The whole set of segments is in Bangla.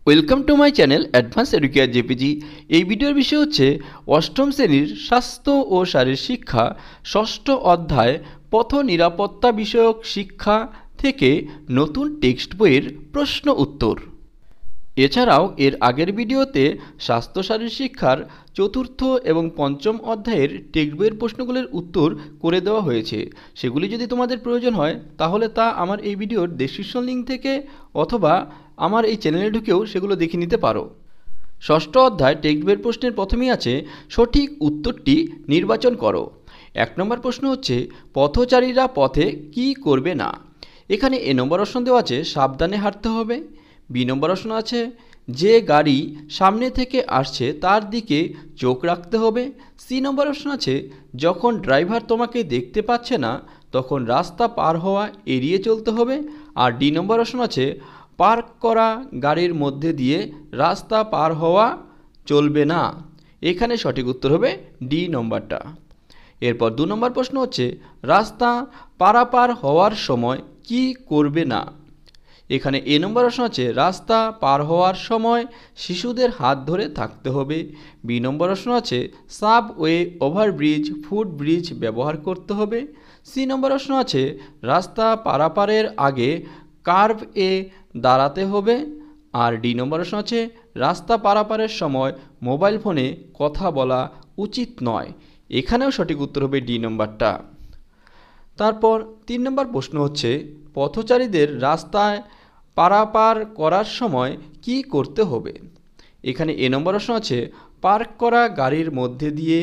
Welcome to my channel advance educare JPG. এই ভিডিওর বিষয় হচ্ছে অষ্টম শ্রেণীর স্বাস্থ্য ও শারীর শিক্ষা ষষ্ঠ অধ্যায় পথ নিরাপত্তা বিষয়ক শিক্ষা থেকে নতুন টেক্সট বইয়ের প্রশ্ন উত্তর। এছাড়াও এর আগের ভিডিওতে স্বাস্থ্য শারীর শিক্ষার চতুর্থ এবং পঞ্চম অধ্যায়ের টেক্সট বইয়ের প্রশ্নগুলির উত্তর করে দেওয়া হয়েছে। সেগুলি যদি তোমাদের প্রয়োজন হয় তাহলে তা আমার এই ভিডিওর ডেসক্রিপশন লিঙ্ক থেকে অথবা আমার এই চ্যানেলে ঢুকেও সেগুলো দেখে নিতে পারো। ষষ্ঠ অধ্যায় টেক্সট বইয়ের প্রশ্নের প্রথমেই আছে সঠিক উত্তরটি নির্বাচন করো। 1 নম্বর প্রশ্ন হচ্ছে পথচারীরা পথে কি করবে না। এখানে এ নম্বর অপশন দেওয়া আছে সাবধানে হাঁটতে হবে। বি নম্বর অপশন আছে যে গাড়ি সামনে থেকে আসছে তার দিকে চোখ রাখতে হবে। সি নম্বর অপশন আছে যখন ড্রাইভার তোমাকে দেখতে পাচ্ছে না তখন রাস্তা পার হওয়া এড়িয়ে চলতে হবে। আর ডি নম্বর অপশন আছে পার্ক করা গাড়ির মধ্যে দিয়ে রাস্তা পার হওয়া চলবে না। এখানে সঠিক উত্তর হবে ডি নম্বরটা। এরপর 2 নম্বর প্রশ্ন হচ্ছে রাস্তা পারাপার হওয়ার সময় কি করবে না। এখানে এ নম্বর অপশন আছে রাস্তা পার হওয়ার সময় শিশুদের হাত ধরে থাকতে হবে। বি নম্বর অপশন আছে সাবওয়ে, ওভারব্রিজ, ফুটব্রিজ ব্যবহার করতে হবে। সি নম্বর অপশন আছে রাস্তা পারাপারের আগে কার্ভ এ দাঁড়াতে হবে। আর ডি নম্বর অপশন আছে রাস্তা পারাপারের সময় মোবাইল ফোনে কথা বলা উচিত নয়। এখানেও সঠিক উত্তর হবে ডি নম্বরটা। তারপর 3 নম্বর প্রশ্ন হচ্ছে পথচারীদের রাস্তায় পারাপার করার সময় কি করতে হবে। এখানে এ নম্বর অপশন আছে পার্ক করা গাড়ির মধ্যে দিয়ে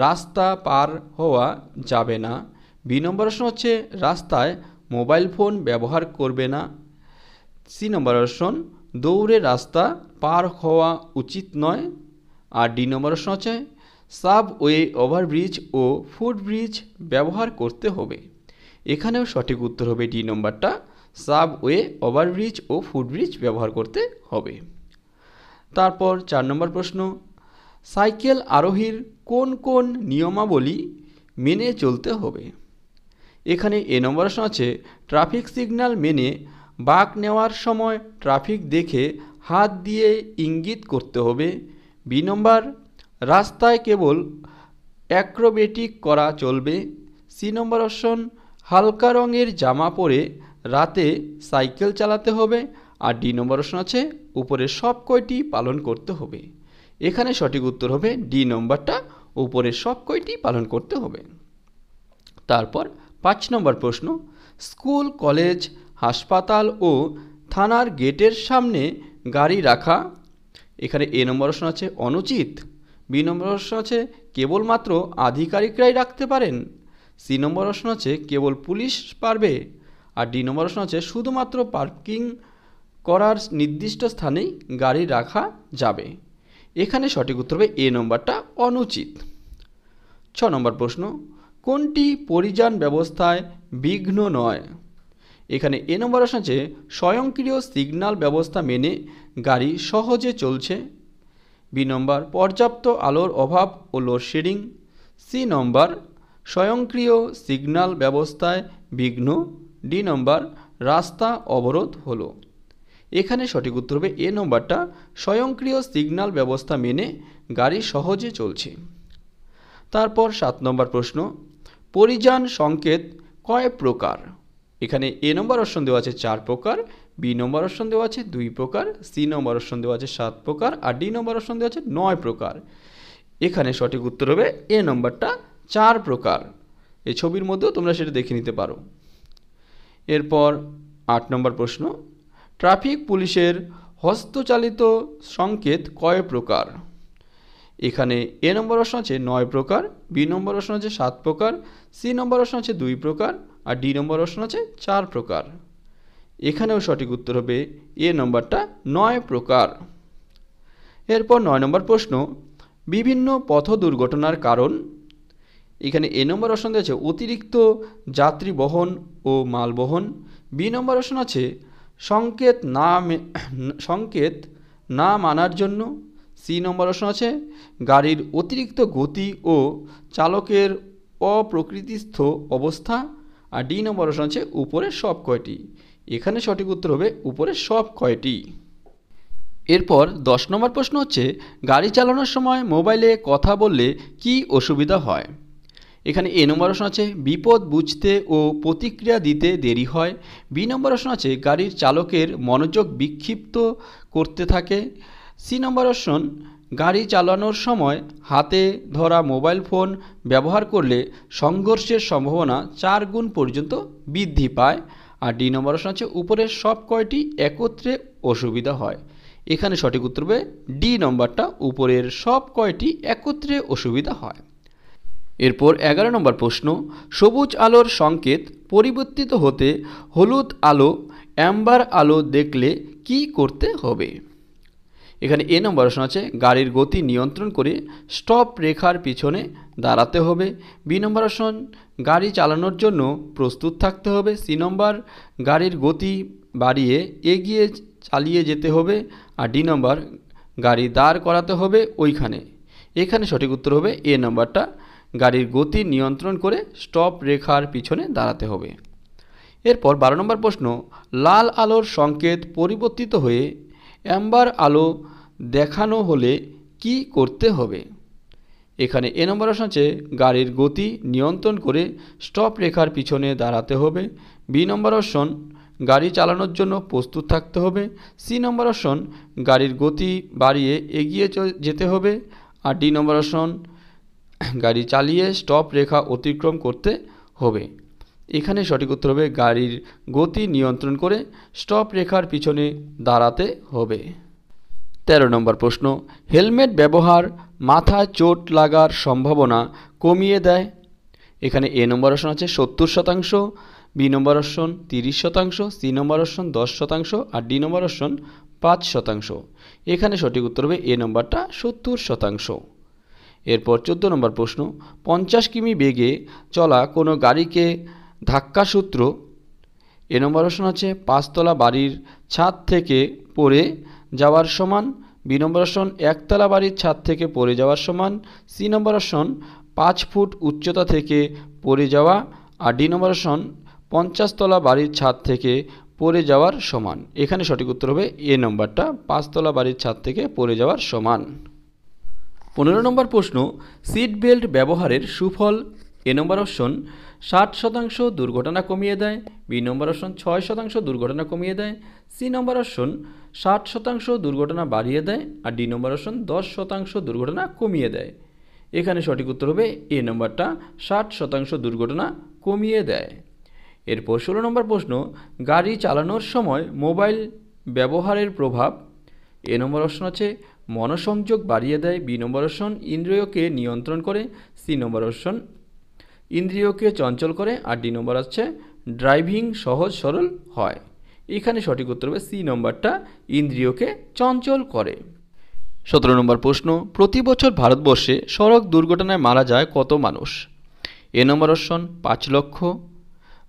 রাস্তা পার হওয়া যাবে না। বি নম্বর অপশন হচ্ছে রাস্তায় মোবাইল ফোন ব্যবহার করবে না। সি নম্বর অপশন দৌড়ে রাস্তা পার হওয়া উচিত নয়। আর ডি নম্বর অপশন হচ্ছে সাবওয়ে, ওভারব্রিজ ও ফুটব্রিজ ব্যবহার করতে হবে। এখানেও সঠিক উত্তর হবে ডি নম্বরটা, সাবওয়ে, ওভারব্রিজ ও ফুটব্রিজ ব্যবহার করতে হবে। তারপর 4 নম্বর প্রশ্ন সাইকেল আরোহীর কোন কোন নিয়মাবলী মেনে চলতে হবে। এখানে এ নম্বর অপশন আছে ট্রাফিক সিগন্যাল মেনে বাঁক নেওয়ার সময় ট্রাফিক দেখে হাত দিয়ে ইঙ্গিত করতে হবে। বি নম্বর রাস্তায় কেবল অ্যাক্রোবেটিক করা চলবে। সি নম্বর অপশন হালকা রঙের জামা পরে রাতে সাইকেল চালাতে হবে। আর ডি নম্বর অপশন আছে উপরে সব কয়টি পালন করতে হবে। এখানে সঠিক উত্তর হবে ডি নম্বরটা, উপরে সব কয়টি পালন করতে হবে। তারপর 5 নম্বর প্রশ্ন স্কুল, কলেজ, হাসপাতাল ও থানার গেটের সামনে গাড়ি রাখা। এখানে এ নম্বর অপশন আছে অনুচিত। বি নম্বর অপশন আছে কেবলমাত্র আধিকারিকরাই রাখতে পারেন। সি নম্বর অপশন আছে কেবল পুলিশ পারবে। আর ডি নম্বর অপশন আছে শুধুমাত্র পার্কিং করার নির্দিষ্ট স্থানেই গাড়ি রাখা যাবে। এখানে সঠিক উত্তর হবে এ নম্বরটা, অনুচিত। 6 নম্বর প্রশ্ন কোনটি পরিযান ব্যবস্থায় বিঘ্ন নয়। এখানে এ নম্বর অপশন আছে স্বয়ংক্রিয় সিগন্যাল ব্যবস্থা মেনে গাড়ি সহজে চলছে। বি নম্বর পর্যাপ্ত আলোর অভাব ও লোডশেডিং। সি নম্বর স্বয়ংক্রিয় সিগন্যাল ব্যবস্থায় বিঘ্ন। ডি নম্বর রাস্তা অবরোধ হলো। এখানে সঠিক উত্তর হবে এ নম্বরটা, স্বয়ংক্রিয় সিগন্যাল ব্যবস্থা মেনে গাড়ি সহজে চলছে। তারপর 7 নম্বর প্রশ্ন পরিযান সংকেত কয় প্রকার। এখানে এ নম্বর অপশন দেওয়া আছে 4 প্রকার। বি নম্বর অপশন দেওয়া আছে 2 প্রকার। সি নম্বর অপশন দেওয়া আছে 7 প্রকার। আর ডি নম্বর অপশন দেওয়া আছে 9 প্রকার। এখানে সঠিক উত্তর হবে এ নম্বরটা, 4 প্রকার। এই ছবির মধ্যেও তোমরা সেটা দেখে নিতে পারো। এরপর 8 নম্বর প্রশ্ন ট্রাফিক পুলিশের হস্তচালিত সংকেত কয় প্রকার। এখানে এ নম্বর অপশন আছে 9 প্রকার। বি নম্বর অপশন আছে 7 প্রকার। সি নম্বর অপশন আছে 2 প্রকার। আর ডি নম্বর অপশন আছে 4 প্রকার। এখানেও সঠিক উত্তর হবে এ নম্বরটা, 9 প্রকার। এরপর 9 নম্বর প্রশ্ন বিভিন্ন পথ দুর্ঘটনার কারণ। এখানে এ নম্বর অপশন আছে অতিরিক্ত যাত্রী বহন ও মাল বহন। বি নম্বর অপশন আছে সংকেত না মানার জন্য। সি নম্বর অপশন আছে গাড়ির অতিরিক্ত গতি ও চালকের অপ্রকৃতিস্থ অবস্থা। আর ডি নম্বর অপশন আছে উপরের সব কয়টি। এখানে সঠিক উত্তর হবে উপরের সব কয়টি। এরপর 10 নম্বর প্রশ্ন হচ্ছে গাড়ি চালানোর সময় মোবাইলে কথা বললে কি অসুবিধা হয়। এখানে এ নম্বর অপশন আছে বিপদ বুঝতে ও প্রতিক্রিয়া দিতে দেরি হয়। বি নম্বর অপশন আছে গাড়ির চালকের মনোযোগ বিক্ষিপ্ত করতে থাকে। সি নম্বর অপশন গাড়ি চালানোর সময় হাতে ধরা মোবাইল ফোন ব্যবহার করলে সংঘর্ষের সম্ভাবনা 4 গুণ পর্যন্ত বৃদ্ধি পায়। আর ডি নম্বর অপশন আছে উপরের সব কয়টি একত্রে অসুবিধা হয়। এখানে সঠিক উত্তর হবে ডি নম্বরটা, উপরের সব কয়টি একত্রে অসুবিধা হয়। এরপর 11 নম্বর প্রশ্ন সবুজ আলোর সংকেত পরিবর্তিত হতে হলুদ আলো অ্যাম্বার আলো দেখলে কি করতে হবে। এখানে এ নম্বর অপশন আছে গাড়ির গতি নিয়ন্ত্রণ করে স্টপ রেখার পিছনে দাঁড়াতে হবে। বি নম্বর অপশন গাড়ি চালানোর জন্য প্রস্তুত থাকতে হবে। সি নম্বর গাড়ির গতি বাড়িয়ে এগিয়ে চালিয়ে যেতে হবে। আর ডি নম্বর গাড়ি দাঁড় করাতে হবে ওইখানে। এখানে সঠিক উত্তর হবে এ নম্বরটা, গাড়ির গতি নিয়ন্ত্রণ করে স্টপ রেখার পিছনে দাঁড়াতে হবে। এরপর 12 নম্বর প্রশ্ন লাল আলোর সংকেত পরিবর্তিত হয়ে অ্যাম্বার আলো দেখানো হলে কি করতে হবে। এখানে এ নম্বর অপশন আছে গাড়ির গতি নিয়ন্ত্রণ করে স্টপ রেখার পিছনে দাঁড়াতে হবে। বি নম্বর অপশন গাড়ি চালানোর জন্য প্রস্তুত থাকতে হবে। সি নম্বর অপশন গাড়ির গতি বাড়িয়ে এগিয়ে যেতে হবে। আর ডি নম্বর অপশন গাড়ি চালিয়ে স্টপ রেখা অতিক্রম করতে হবে। এখানে সঠিক উত্তর হবে গাড়ির গতি নিয়ন্ত্রণ করে স্টপ রেখার পিছনে দাঁড়াতে হবে। 13 নম্বর প্রশ্ন হেলমেট ব্যবহার মাথায় চোট লাগার সম্ভাবনা কমিয়ে দেয়। এখানে এ নম্বর অপশন আছে 70%, বি নম্বর অপশন 30%, সি নম্বর অপশন 10% আর ডি নম্বর অপশন 5%। এখানে সঠিক উত্তর হবে এ নম্বরটা 70%। এরপর 14 নম্বর প্রশ্ন 50 কিমি বেগে চলা কোনো গাড়িকে ধাক্কা সূত্র। এ নম্বর অপশন আছে 5 তলা বাড়ির ছাদ থেকে পড়ে যাওয়ার সমান। বি নম্বর অপশন 1 তলা বাড়ির ছাদ থেকে পড়ে যাওয়ার সমান। সি নম্বর অপশন 5 ফুট উচ্চতা থেকে পড়ে যাওয়া। আর ডি নম্বর অপশন 50 তলা বাড়ির ছাদ থেকে পড়ে যাওয়ার সমান। এখানে সঠিক উত্তর হবে এ নম্বরটা, 5 তলা বাড়ির ছাদ থেকে পড়ে যাওয়ার সমান। 15 নম্বর প্রশ্ন সিট বেল্ট ব্যবহারের সুফল। এ নম্বর অপশন 60% দুর্ঘটনা কমিয়ে দেয়। বি নম্বর অপশন 6% দুর্ঘটনা কমিয়ে দেয়। সি নম্বর অপশন 60% দুর্ঘটনা বাড়িয়ে দেয়। আর ডি নম্বর অপশন 10% দুর্ঘটনা কমিয়ে দেয়। এখানে সঠিক উত্তর হবে এ নম্বরটা, 60% দুর্ঘটনা কমিয়ে দেয়। এরপর 16 নম্বর প্রশ্ন গাড়ি চালানোর সময় মোবাইল ব্যবহারের প্রভাব। এ নম্বর অপশন আছে মনোসংযোগ বাড়িয়ে দেয়। বি নম্বর অপশন ইন্দ্রিয়কে নিয়ন্ত্রণ করে। সি নম্বর অপশন ইন্দ্রিয়কে চঞ্চল করে। আর ডি নম্বর আছে ড্রাইভিং সহজ সরল হয়। এখানে সঠিক উত্তর হবে সি নম্বরটা, ইন্দ্রিয়কে চঞ্চল করে। 17 নম্বর প্রশ্ন প্রতি বছর ভারতবর্ষে সড়ক দুর্ঘটনায় মারা যায় কত মানুষ। এ নম্বর অপশন 5 লক্ষ,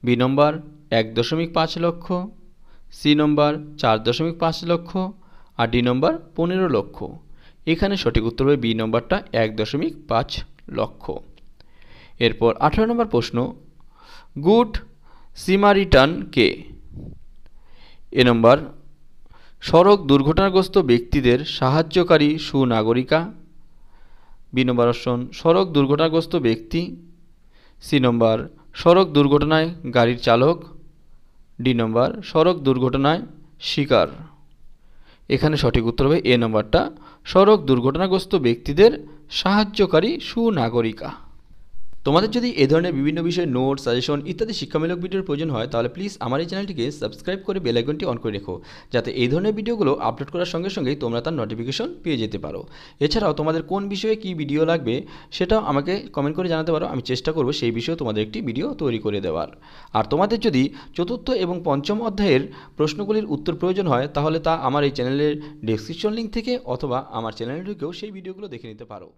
বি নম্বর 1.5 লক্ষ, সি নম্বর 4.5 লক্ষ আর ডি নম্বর 15 লক্ষ। এখানে সঠিক উত্তর হবে বি নম্বরটা, 1.5 লক্ষ। এরপর 18 নম্বর প্রশ্ন গুড সামারিটান কে। এ নম্বর সড়ক দুর্ঘটনাগ্রস্ত ব্যক্তিদের সাহায্যকারী সুনাগরিকা। বি নম্বর অপশন সড়ক দুর্ঘটনাগ্রস্ত ব্যক্তি। সি নম্বর সড়ক দুর্ঘটনায় গাড়ির চালক। ডি নম্বর সড়ক দুর্ঘটনায় শিকার। এখানে সঠিক উত্তর হবে এ নম্বরটা, সড়ক দুর্ঘটনাগ্রস্ত ব্যক্তিদের সাহায্যকারী সুনাগরিকা। তোমাদের যদি এই ধরনের বিভিন্ন বিষয়ে নোট সাজেশন ইত্যাদি শিক্ষামূলক ভিডিওর প্রয়োজন হয় তাহলে প্লিজ আমার এই চ্যানেলটিকে সাবস্ক্রাইব করে বেল আইকনটি অন করে রেখো, যাতে এই ধরনের ভিডিওগুলো আপলোড করার সঙ্গে সঙ্গেই তোমরা তার নোটিফিকেশন পেয়ে যেতে পারো। এছাড়াও তোমাদের কোন বিষয়ে কী ভিডিও লাগবে সেটাও আমাকে কমেন্ট করে জানাতে পারো, আমি চেষ্টা করব সেই বিষয়ে তোমাদের একটি ভিডিও তৈরি করে দেওয়ার। আর তোমাদের যদি চতুর্থ এবং পঞ্চম অধ্যায়ের প্রশ্নগুলির উত্তর প্রয়োজন হয় তাহলে তা আমার এই চ্যানেলের ডেসক্রিপশন লিঙ্ক থেকে অথবা আমার চ্যানেলে ঢুকেও সেই ভিডিওগুলো দেখে নিতে পারো।